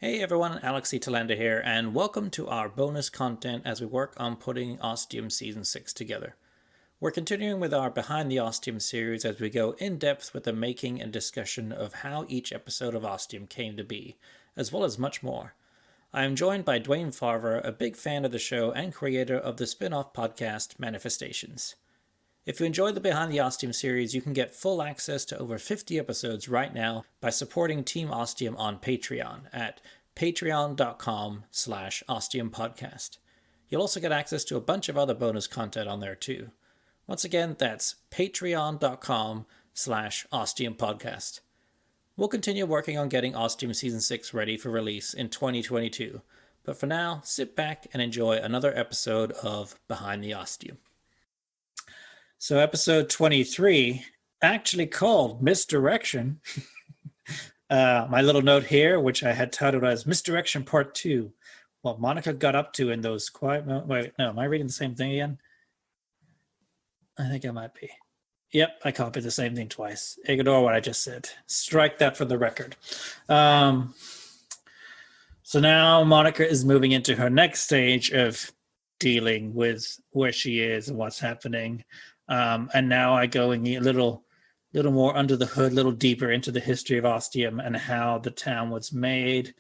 Hey everyone, Alex Talanda here, and welcome to our bonus content as we work on putting Ostium Season 6 together. We're continuing with our Behind the Ostium series as we go in depth with the making and discussion of how each episode of Ostium came to be, as well as much more. I am joined by Dwayne Farver, a big fan of the show and creator of the spin off podcast Manifestations. If you enjoy the Behind the Ostium series, you can get full access to over 50 episodes right now by supporting Team Ostium on Patreon at patreon.com/ostiumpodcast. You'll also get access to a bunch of other bonus content on there too. Once again, that's patreon.com/ostiumpodcast. We'll continue working on getting Ostium Season 6 ready for release in 2022, but for now, sit back and enjoy another episode of Behind the Ostium. So episode 23, actually called Misdirection. My little note here, which I had titled as Misdirection Part 2, what Monica got up to in those quiet moments. Wait, no, am I reading the same thing again? I think I might be. Yep, I copied the same thing twice. Ignore what I just said. Strike that for the record. So now Monica is moving into her next stage of dealing with where she is and what's happening. And now I go a little more under the hood, a little deeper into the history of Ostium and how the town was made,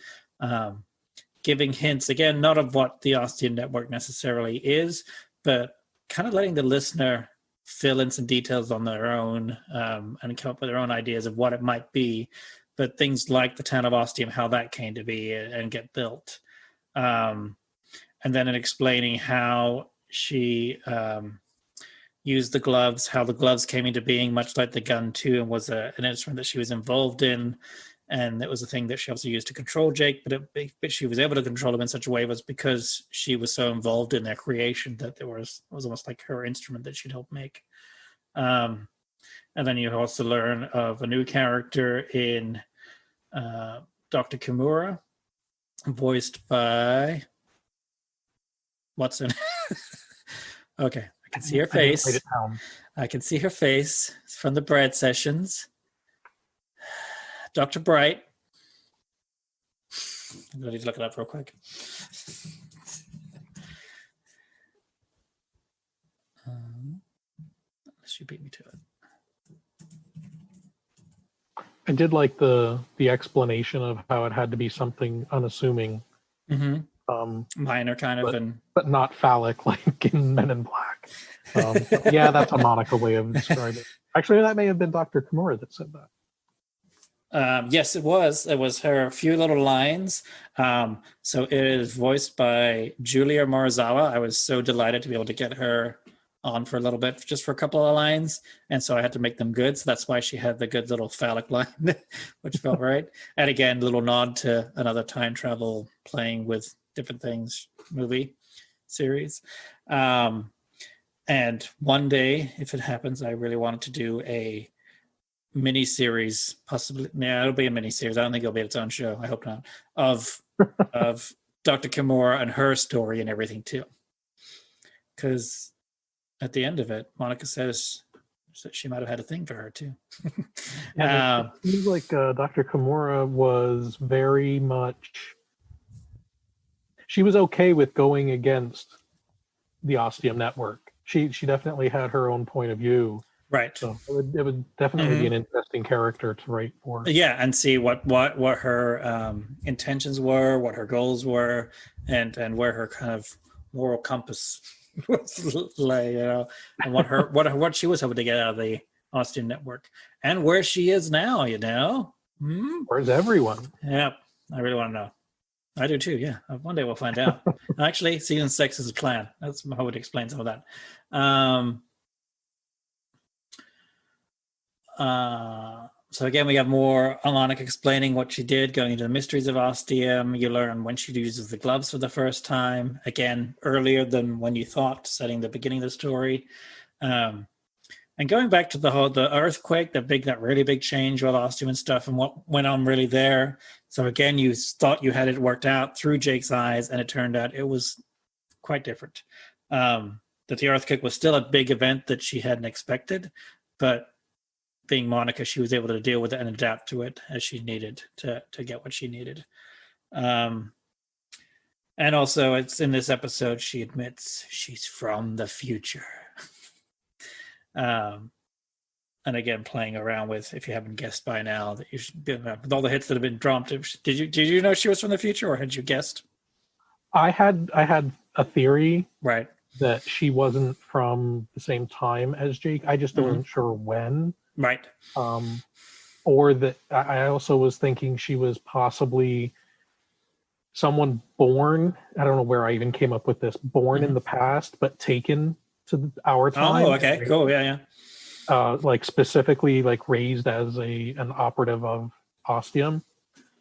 giving hints, again, not of what the Ostium Network necessarily is, but kind of letting the listener fill in some details on their own and come up with their own ideas of what it might be. But things like the town of Ostium, how that came to be and get built. And then in explaining how she used the gloves, how the gloves came into being, much like the gun too, and was an instrument that she was involved in. And it was a thing that she also used to control Jake, but she was able to control him in such a way was because she was so involved in their creation that it was almost like her instrument that she'd helped make. And then you also learn of a new character in Dr. Kimura, voiced by... What's in Okay. I can see her face. I can see her face from the Brad sessions. Dr. Bright. I'm going to need to look it up real quick. She beat me to it. I did like the explanation of how it had to be something unassuming. Mm-hmm. Minor kind of, but not phallic like in Men in Black. Yeah, that's a Monica way of describing it. Actually, that may have been Dr. Kimura that said that. Yes, it was. It was her few little lines. So it is voiced by Julia Morizawa. I was so delighted to be able to get her on for a little bit, just for a couple of lines. And so I had to make them good. So that's why she had the good little phallic line, which felt right. And again, a little nod to another time travel playing with different things movie series. And one day, if it happens, I really wanted to do a mini series, possibly. Yeah, it'll be a mini series. I don't think it'll be its own show. I hope not. Of Dr. Kimura and her story and everything too. Because at the end of it, Monica says that she might have had a thing for her too. It seems like Dr. Kimura was very much. She was okay with going against the Ostium Network. She definitely had her own point of view. Right. So it would definitely be an interesting character to write for. Yeah, and see what her intentions were, what her goals were, and where her kind of moral compass was lay, and what she was hoping to get out of the Ostium Network, and where she is now. Where's everyone? Yeah, I really want to know. I do too. Yeah, one day we'll find out. Actually, season 6 is a plan. That's how I would explain some of that. So again, we have more Monica explaining what she did, going into the mysteries of Ostium. You learn when she uses the gloves for the first time, again, earlier than when you thought, setting the beginning of the story. And going back to the earthquake, that really big change with Ostium and stuff, and what went on really there. So again, you thought you had it worked out through Jake's eyes, and it turned out it was quite different. That the earthquake was still a big event that she hadn't expected, but being Monica, she was able to deal with it and adapt to it as she needed to get what she needed. And also, it's in this episode she admits she's from the future. And again, playing around with, if you haven't guessed by now, that you should be, with all the hits that have been dropped. Did you know she was from the future, or had you guessed? I had a theory, Right, that she wasn't from the same time as Jake. I just wasn't sure when. right. Or that I also was thinking she was possibly someone born. I don't know where I even came up with this. Born in the past, but taken to our time. Oh, okay, cool. Yeah. Like specifically, like raised as an operative of Ostium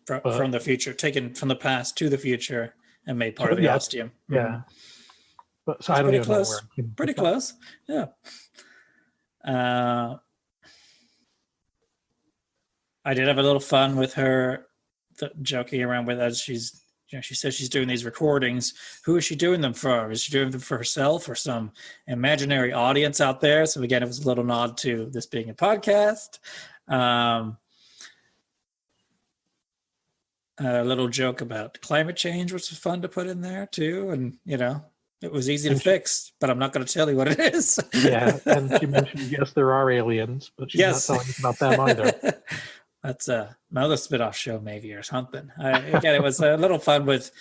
From the future, taken from the past to the future, and made part of the Ostium. Yeah. But so I don't even know where. Pretty close. Yeah. I did have a little fun with her, joking around with, as she's, she says she's doing these recordings. Who is she doing them for? Is she doing them for herself or some imaginary audience out there? So again, it was a little nod to this being a podcast. A little joke about climate change, which was fun to put in there too. And, it was easy to fix, but I'm not going to tell you what it is. Yeah, and she mentioned, yes, there are aliens, but she's not telling us about them either. That's another spin-off show maybe or something. Again, it was a little fun with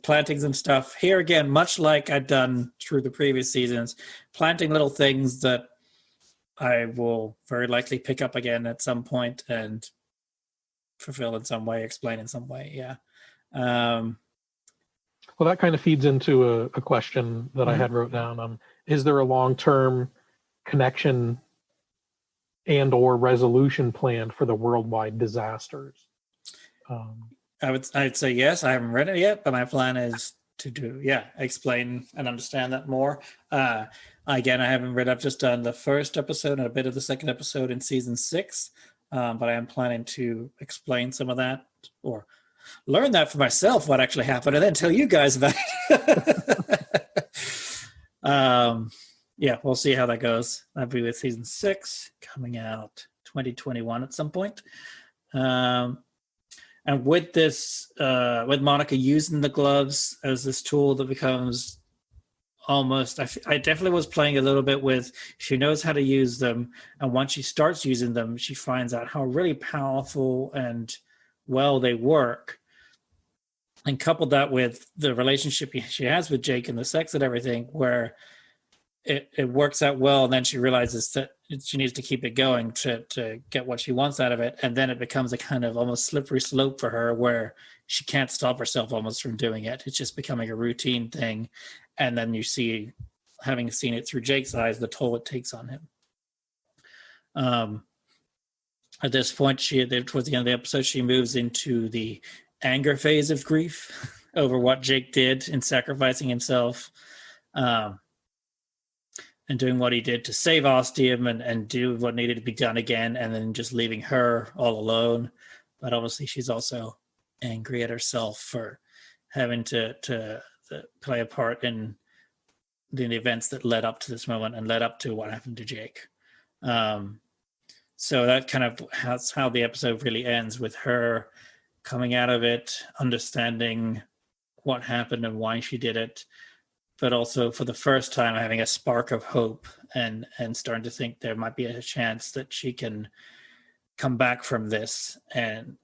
plantings and stuff. Here again, much like I'd done through the previous seasons, planting little things that I will very likely pick up again at some point and fulfill in some way, explain in some way. Yeah. Well, that kind of feeds into a question that I had wrote down. Is there a long-term connection and or resolution planned for the worldwide disasters? I'd say yes. I haven't read it yet, but my plan is to explain and understand that more. Again, I haven't read. I've just done the first episode and a bit of the second episode in season 6, but I am planning to explain some of that or learn that for myself, what actually happened, and then tell you guys about it. We'll see how that goes. That'll be with season 6 coming out 2021 at some point. And with this, with Monica using the gloves as this tool that becomes almost, I definitely was playing a little bit with, she knows how to use them. And once she starts using them, she finds out how really powerful and well they work. And coupled that with the relationship she has with Jake and the sex and everything, where it works out well, and then she realizes that she needs to keep it going to get what she wants out of it, and then it becomes a kind of almost slippery slope for her where she can't stop herself almost from doing it. It's just becoming a routine thing, and then you see, having seen it through Jake's eyes, the toll it takes on him. At this point, towards the end of the episode, she moves into the anger phase of grief over what Jake did in sacrificing himself. And doing what he did to save Ostium and do what needed to be done again, and then just leaving her all alone. But obviously she's also angry at herself for having to play a part in the events that led up to this moment and led up to what happened to Jake. So that kind of that's how the episode really ends, with her coming out of it, understanding what happened and why she did it, but also for the first time having a spark of hope and starting to think there might be a chance that she can come back from this, and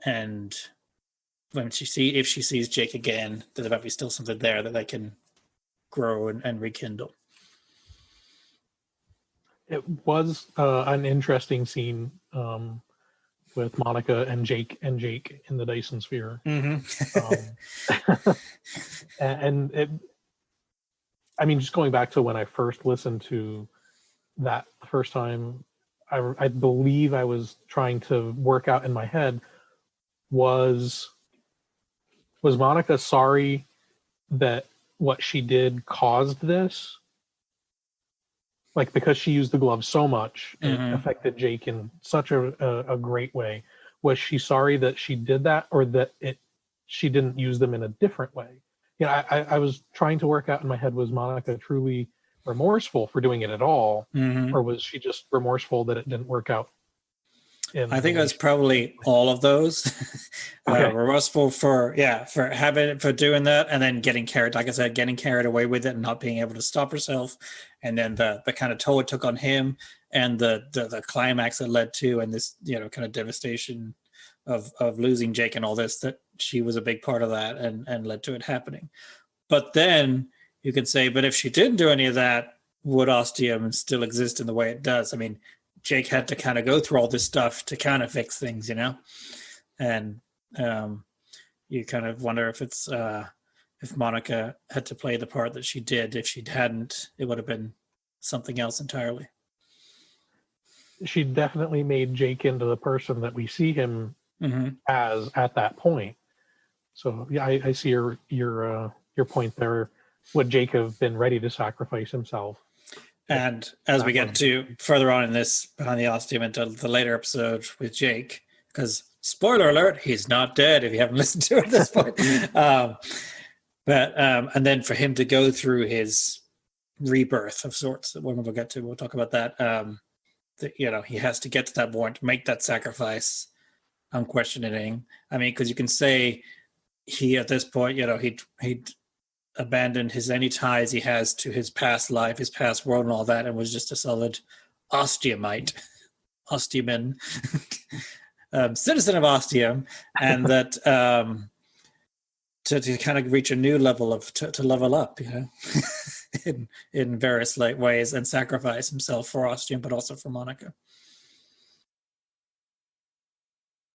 when if she sees Jake again, that there might be still something there that they can grow and rekindle. It was an interesting scene with Monica and Jake in the Dyson Sphere. And it, I mean, just going back to when I first listened to that the first time, I believe I was trying to work out in my head, was Monica sorry that what she did caused this? Like, because she used the glove so much, it affected Jake in such a great way. Was she sorry that she did that, or that she didn't use them in a different way? I was trying to work out in my head, was Monica truly remorseful for doing it at all, or was she just remorseful that it didn't work out I think it was probably all of those. Okay. Remorseful for doing that, and then getting carried away with it and not being able to stop herself, and then the kind of toll it took on him, and the climax it led to, and this kind of devastation of losing Jake and all this, that she was a big part of that and led to it happening. But then you could say, but if she didn't do any of that, would Ostium still exist in the way it does? I mean, Jake had to kind of go through all this stuff to kind of fix things, and you kind of wonder if it's if Monica had to play the part that she did. If she hadn't, it would have been something else entirely. She definitely made Jake into the person that we see him as at that point. So yeah, I see your point there. Would Jake have been ready to sacrifice himself? And as we get to further on in this Behind the Ostium into the later episode with Jake, because spoiler alert, he's not dead if you haven't listened to it at this point. And then for him to go through his rebirth of sorts, when we'll get to, we'll talk about that. He has to get to that point, make that sacrifice. I'm questioning. I mean, because you can say he at this point, he'd abandoned any ties he has to his past life, his past world, and all that, and was just a solid ostiuman, citizen of Ostium, and that to kind of reach a new level to level up, in various ways, and sacrifice himself for Ostium, but also for Monica.